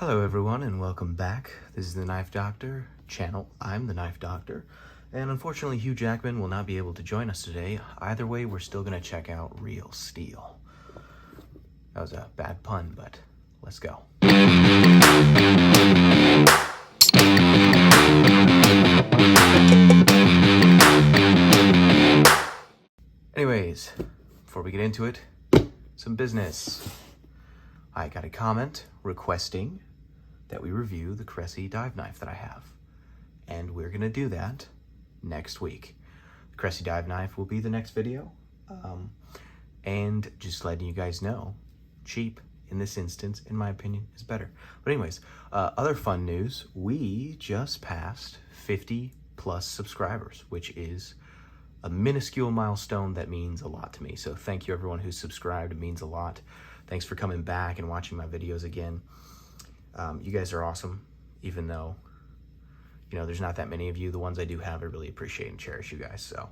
Hello everyone and welcome back. This is the Knife Doctor channel. I'm the Knife Doctor, and unfortunately Hugh Jackman will not be able to join us today. Either way, we're still going to check out Real Steel. That was a bad pun, but let's go. Anyways, before we get into it, some business. I got a comment requesting that we review the Cressy dive knife that I have, and we're gonna do that next week. The Cressy dive knife will be the next video, and just letting you guys know, cheap in this instance, in my opinion, is better. But anyways, other fun news, we just passed 50 plus subscribers, which is a minuscule milestone that means a lot to me. So thank you everyone who's subscribed, it means a lot. Thanks for coming back and watching my videos again. You guys are awesome, even though, you know, there's not that many of you. The ones I do have, I really appreciate and cherish you guys. So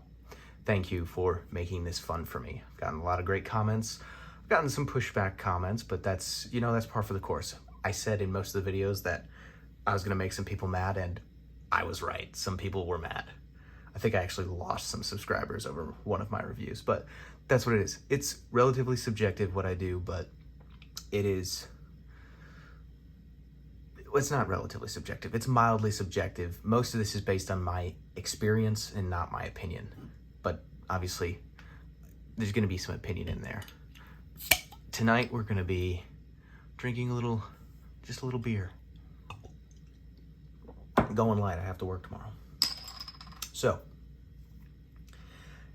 thank you for making this fun for me. I've gotten a lot of great comments. I've gotten some pushback comments, but that's, you know, that's par for the course. I said in most of the videos that I was gonna make some people mad, and I was right. Some people were mad. I think I actually lost some subscribers over one of my reviews, but that's what it is. It's relatively subjective what I do, but it is, it's not relatively subjective, it's mildly subjective. Most of this is based on my experience and not my opinion, but obviously there's gonna be some opinion in there. Tonight we're gonna be drinking just a little beer. Going light, I have to work tomorrow. So,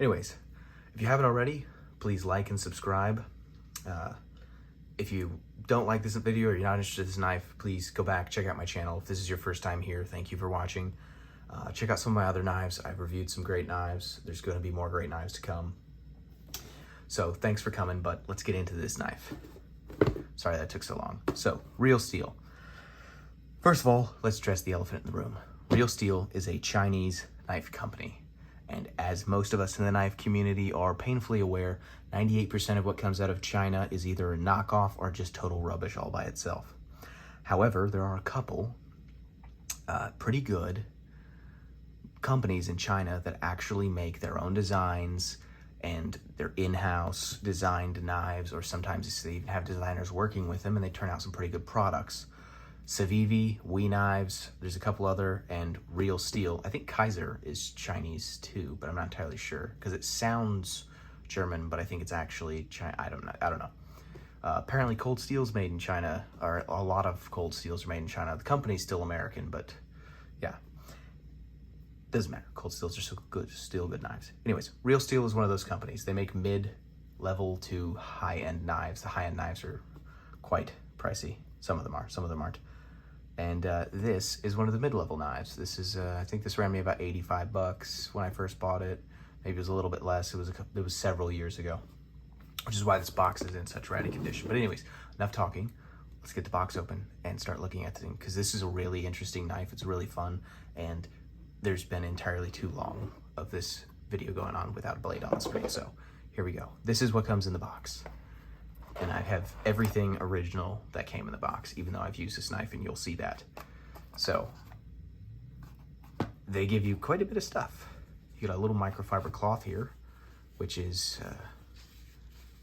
anyways, if you haven't already, please like and subscribe. If you don't like this video or you're not interested in this knife, please go back, check out my channel. If this is your first time here, thank you for watching. Check out some of my other knives. I've reviewed some great knives. There's going to be more great knives to come. So thanks for coming, but let's get into this knife. Sorry that took so long. So, Real Steel. First of all, let's address the elephant in the room. Real Steel is a Chinese knife company, and as most of us in the knife community are painfully aware, 98% of what comes out of China is either a knockoff or just total rubbish all by itself. However, there are a couple pretty good companies in China that actually make their own designs, and they're in-house designed knives, or sometimes they even have designers working with them, and they turn out some pretty good products. Civivi, We Knives, there's a couple other, and Real Steel. I think Kaiser is Chinese too, but I'm not entirely sure because it sounds German, but I think it's actually China. I don't know. Apparently Cold Steel's made in China, or a lot of Cold Steels are made in China. The company's still American, but yeah, doesn't matter. Cold Steels are still good knives. Anyways, Real Steel is one of those companies. They make mid-level to high-end knives. The high-end knives are quite pricey. Some of them are, some of them aren't. And this is one of the mid-level knives. This is, I think this ran me about 85 bucks when I first bought it. Maybe it was a little bit less. It was several years ago, which is why this box is in such ratty condition. But anyways, enough talking. Let's get the box open and start looking at the thing, because this is a really interesting knife. It's really fun, and there's been entirely too long of this video going on without a blade on the screen. So here we go. This is what comes in the box. And I have everything original that came in the box, even though I've used this knife, and you'll see that. So they give you quite a bit of stuff. You got a little microfiber cloth here, which is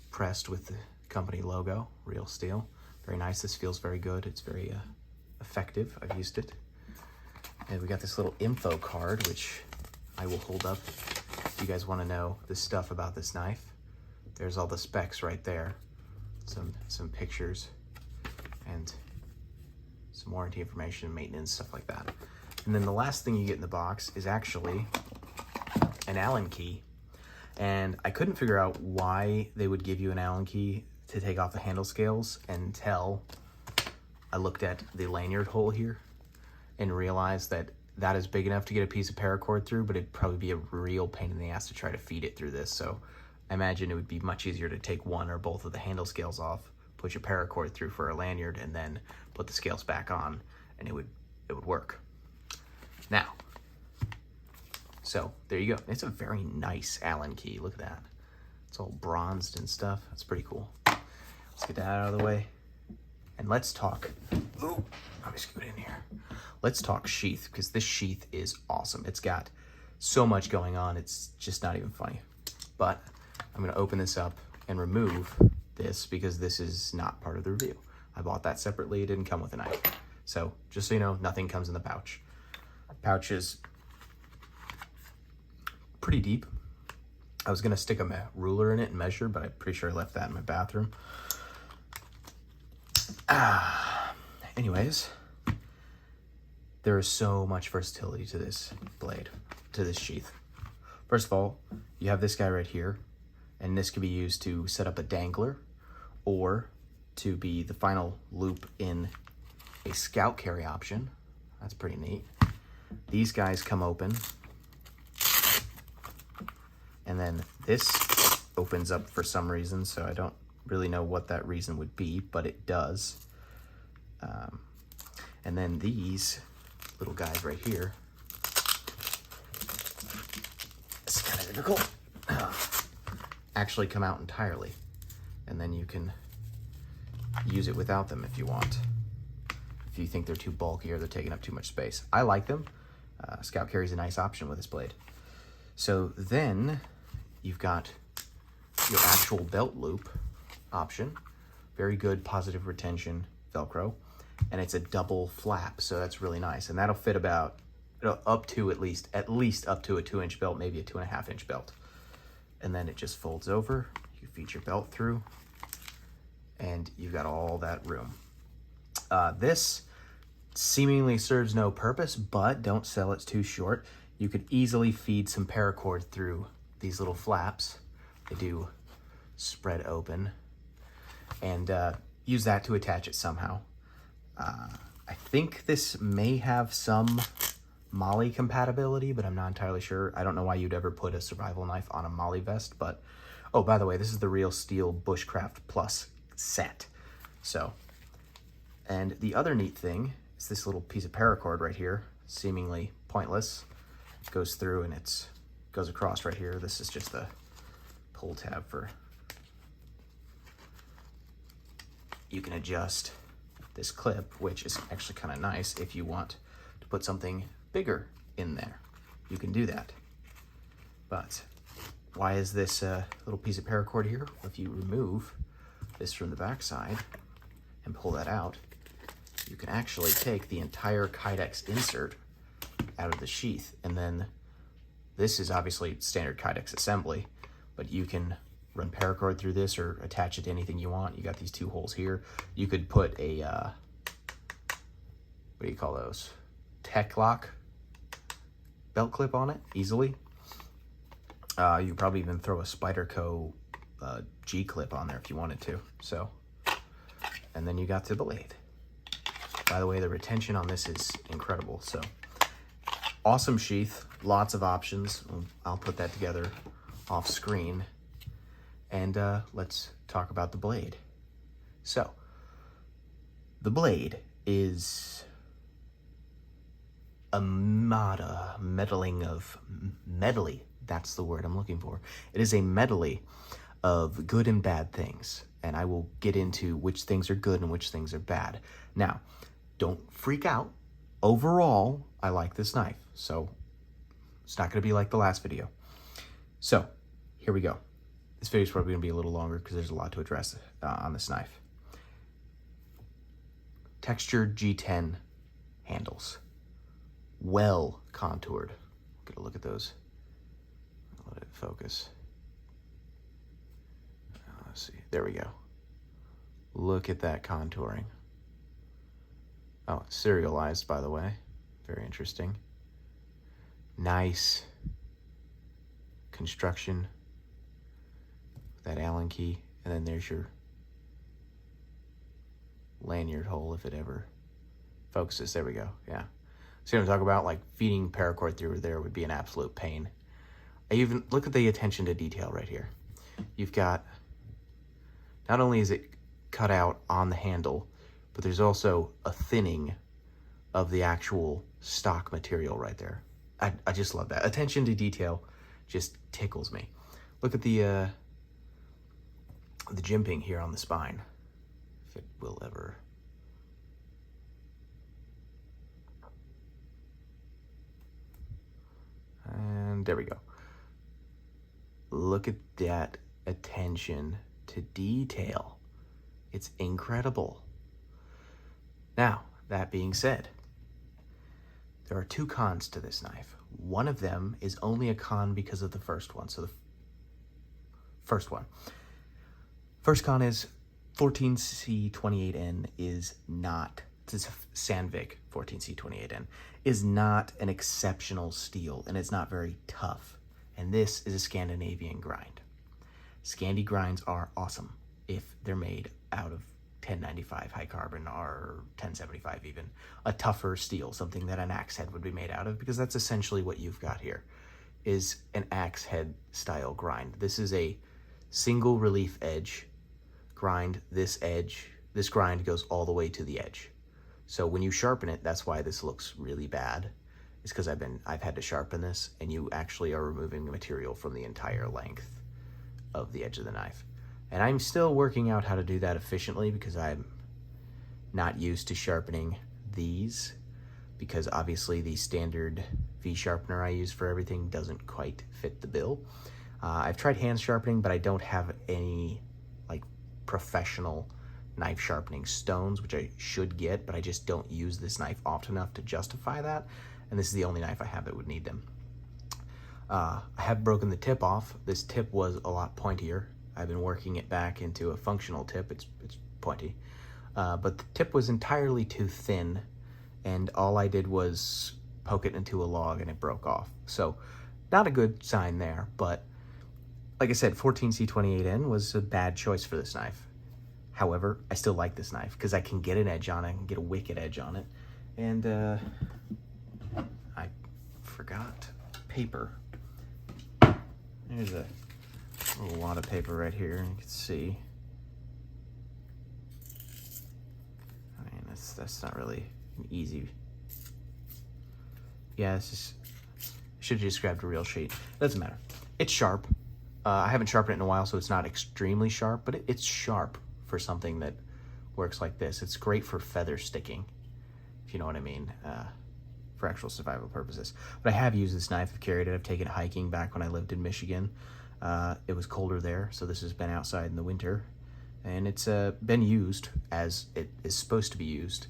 pressed with the company logo, Real Steel. Very nice. This feels very good. It's very effective. I've used it. And we got this little info card, which I will hold up if you guys want to know the stuff about this knife. There's all the specs right there. Some pictures and some warranty information, maintenance, stuff like that. And then the last thing you get in the box is actually an Allen key. And I couldn't figure out why they would give you an Allen key to take off the handle scales until I looked at the lanyard hole here and realized that that is big enough to get a piece of paracord through, but it'd probably be a real pain in the ass to try to feed it through this. So I imagine it would be much easier to take one or both of the handle scales off, put your paracord through for a lanyard, and then put the scales back on, and it would work. Now, so there you go. It's a very nice Allen key. Look at that. It's all bronzed and stuff. That's pretty cool. Let's get that out of the way, and let's talk me scoot in here. Let's talk sheath, because this sheath is awesome. It's got so much going on, it's just not even funny. But I'm gonna open this up and remove this because this is not part of the review. I bought that separately, it didn't come with a knife. So just so you know, nothing comes in the pouch. Pouch is pretty deep. I was gonna stick a ruler in it and measure, but I'm pretty sure I left that in my bathroom. Anyways, there is so much versatility to this blade, to this sheath. First of all, you have this guy right here, and this can be used to set up a dangler or to be the final loop in a scout carry option. That's pretty neat. These guys come open, and then this opens up for some reason, so I don't really know what that reason would be, but it does. And then these little guys right here, it's kind of difficult, actually come out entirely, and then you can use it without them if you want, if you think they're too bulky or they're taking up too much space. I like them. Scout carry is a nice option with this blade. So then you've got your actual belt loop option. Very good positive retention Velcro, and it's a double flap, so that's really nice. And that'll fit about up to at least up to a 2-inch belt, maybe a 2.5-inch belt. And then it just folds over. You feed your belt through, and you've got all that room. This seemingly serves no purpose, but don't sell it too short. You could easily feed some paracord through these little flaps. They do spread open, and use that to attach it somehow. I think this may have some MOLLE compatibility, but I'm not entirely sure. I don't know why you'd ever put a survival knife on a MOLLE vest, but oh, by the way, this is the Real Steel Bushcraft Plus set. So, and the other neat thing is this little piece of paracord right here, seemingly pointless. It goes through and it goes across right here. This is just the pull tab for, you can adjust this clip, which is actually kind of nice if you want to put something bigger in there. You can do that. But why is this little piece of paracord here? If you remove this from the backside and pull that out, you can actually take the entire Kydex insert out of the sheath, and then this is obviously standard Kydex assembly, but you can run paracord through this or attach it to anything you want. You got these two holes here. You could put a, what do you call those? Tech lock belt clip on it easily. You could probably even throw a Spyderco G clip on there if you wanted to. So, and then you got the blade. By the way, the retention on this is incredible. So, awesome sheath, lots of options. I'll put that together off screen. And let's talk about the blade. So, the blade is a medley, that's the word I'm looking for. It is a medley of good and bad things, and I will get into which things are good and which things are bad. Now, don't freak out. Overall, I like this knife, so it's not gonna be like the last video. So, here we go. This video is probably going to be a little longer because there's a lot to address on this knife. Textured G10 handles. Well contoured. Get a look at those. Let it focus. Let's see. There we go. Look at that contouring. Oh, it's serialized, by the way. Very interesting. Nice construction. That Allen key, and then there's your lanyard hole if it ever focuses. There we go. Yeah. See what I'm talking about? Like feeding paracord through there would be an absolute pain. I even look at the attention to detail right here. You've got, not only is it cut out on the handle, but there's also a thinning of the actual stock material right there. I just love that. Attention to detail just tickles me. Look at the jimping here on the spine, if it will ever There we go. Look at that attention to detail. It's incredible. Now, that being said, there are two cons to this knife. One of them is only a con because of the first one. So the first con is 14C28N is not, this Sandvik 14C28N is not an exceptional steel, and it's not very tough. And this is a Scandinavian grind. Scandi grinds are awesome if they're made out of 1095 high carbon or 1075 even. A tougher steel, something that an axe head would be made out of, because that's essentially what you've got here, is an axe head style grind. This is a single relief edge grind. This grind goes all the way to the edge. So when you sharpen it, that's why this looks really bad. It's because I've had to sharpen this, and you actually are removing the material from the entire length of the edge of the knife. And I'm still working out how to do that efficiently, because I'm not used to sharpening these, because obviously the standard V sharpener I use for everything doesn't quite fit the bill. I've tried hand sharpening, but I don't have any like professional knife sharpening stones, which I should get, but I just don't use this knife often enough to justify that. And this is the only knife I have that would need them. I have broken the tip off. This tip was a lot pointier. I've been working it back into a functional tip. It's pointy. But the tip was entirely too thin, and all I did was poke it into a log and it broke off. So not a good sign there, but like I said, 14C28N was a bad choice for this knife. However, I still like this knife because I can get an edge on it, I can get a wicked edge on it. And I forgot paper. There's a lot of paper right here, you can see. I mean, that's not really an easy. Yeah, it's just, should have just grabbed a real sheet. Doesn't matter. It's sharp. I haven't sharpened it in a while, so it's not extremely sharp, but it's sharp for something that works like this. It's great for feather sticking, if you know what I mean, for actual survival purposes. But I have used this knife, I've carried it, I've taken it hiking back when I lived in Michigan. It was colder there, so this has been outside in the winter, and it's been used as it is supposed to be used,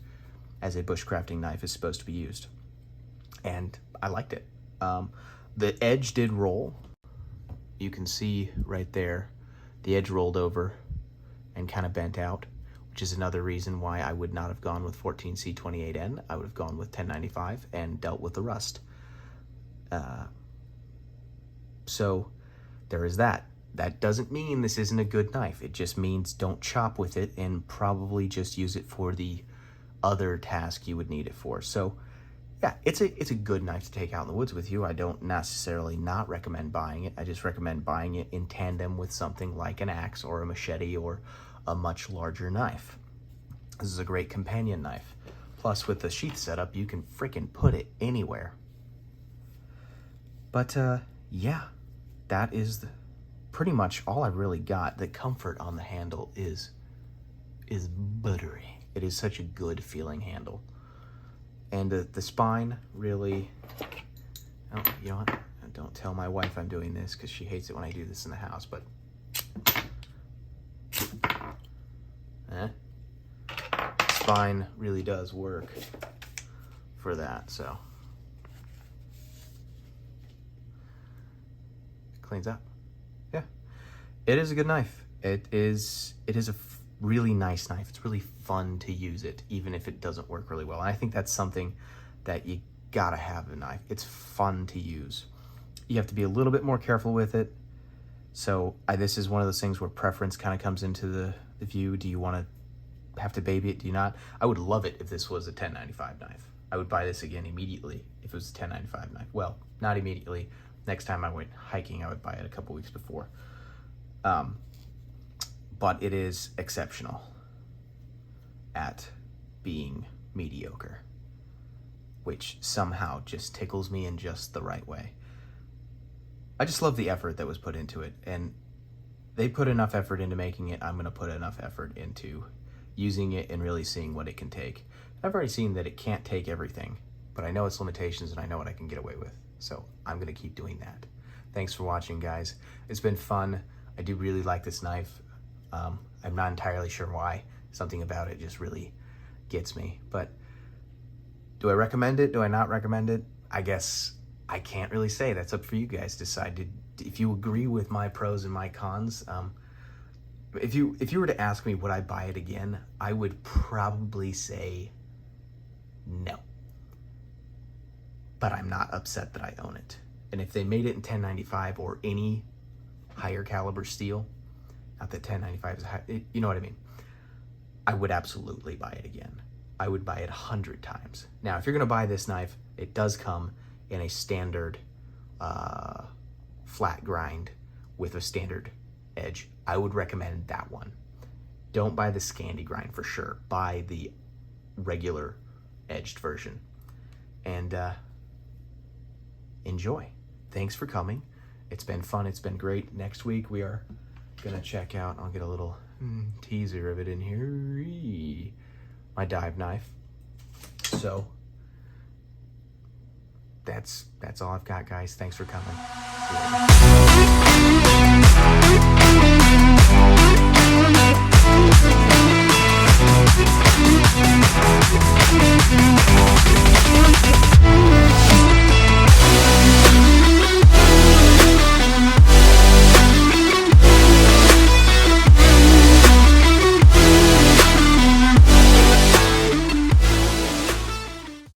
as a bushcrafting knife is supposed to be used, and I liked it. The edge did roll. You can see right there, the edge rolled over and kind of bent out, which is another reason why I would not have gone with 14C28N. I would have gone with 1095 and dealt with the rust. So there is that. That doesn't mean this isn't a good knife. It just means don't chop with it, and probably just use it for the other task you would need it for. So yeah, it's a good knife to take out in the woods with you. I don't necessarily not recommend buying it. I just recommend buying it in tandem with something like an axe or a machete or a much larger knife. This is a great companion knife. Plus, with the sheath setup, you can freaking put it anywhere. But yeah, that is pretty much all I've really got. The comfort on the handle is buttery. It is such a good feeling handle. And the spine really, oh, you know what? Don't tell my wife I'm doing this because she hates it when I do this in the house, but spine really does work for that, so. Cleans up. Yeah. It is a good knife. It is a really nice knife. It's really fun to use it, even if it doesn't work really well. And I think that's something that you gotta have a knife. It's fun to use. You have to be a little bit more careful with it. So this is one of those things where preference kind of comes into the view. Do you want to have to baby it? Do you not? I would love it if this was a 1095 knife. I would buy this again immediately if it was a 1095 knife. Well, not immediately. Next time I went hiking, I would buy it a couple weeks before. But it is exceptional at being mediocre, which somehow just tickles me in just the right way. I just love the effort that was put into it, and they put enough effort into making it. I'm going to put enough effort into using it and really seeing what it can take. I've already seen that it can't take everything, but I know its limitations and I know what I can get away with. So I'm gonna keep doing that. Thanks for watching, guys. It's been fun. I do really like this knife. I'm not entirely sure why. Something about it just really gets me. But do I recommend it? Do I not recommend it? I guess I can't really say. That's up for you guys to decide. If you agree with my pros and my cons, if you were to ask me would I buy it again, I would probably say no. But I'm not upset that I own it. And if they made it in 1095 or any higher caliber steel, not that 1095 is high, you know what I mean, I would absolutely buy it again. I would buy it 100 times. Now, if you're gonna buy this knife, it does come in a standard flat grind with a standard edge. I would recommend that one. Don't buy the Scandi grind for sure. Buy the regular edged version. And enjoy. Thanks for coming. It's been fun. It's been great. Next week we are gonna check out, I'll get a little teaser of it in here, my dive knife. So that's all I've got, guys. Thanks for coming. See you later.